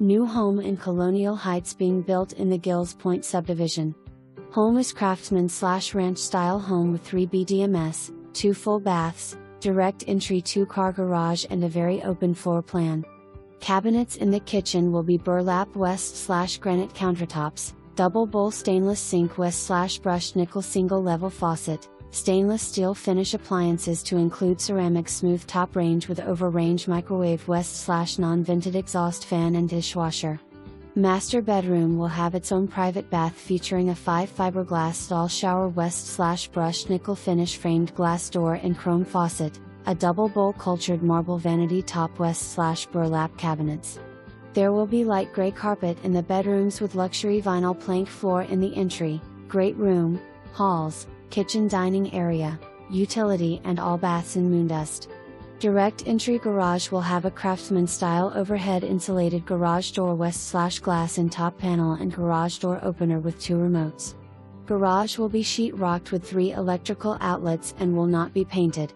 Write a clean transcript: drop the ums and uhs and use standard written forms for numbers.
New home in Colonial Heights being built in the Gills Point subdivision. Home is Craftsman/ranch style home with 3 bdms, 2 full baths, direct entry 2-car garage and a very open floor plan. Cabinets in the kitchen will be burlap west/granite countertops, double bowl stainless sink west/brushed nickel single level faucet, stainless steel finish appliances to include ceramic smooth top range with over-range microwave west/non-vented exhaust fan and dishwasher. Master bedroom will have its own private bath featuring a 5 fiberglass stall shower west/brushed nickel finish framed glass door and chrome faucet, a double bowl cultured marble vanity top west/burlap cabinets. There will be light gray carpet in the bedrooms with luxury vinyl plank floor in the entry, great room, halls, kitchen dining area, utility and all baths in Moondust. Direct entry garage will have a Craftsman style overhead insulated garage door west/glass in top panel and garage door opener with 2 remotes. Garage will be sheet rocked with 3 electrical outlets and will not be painted.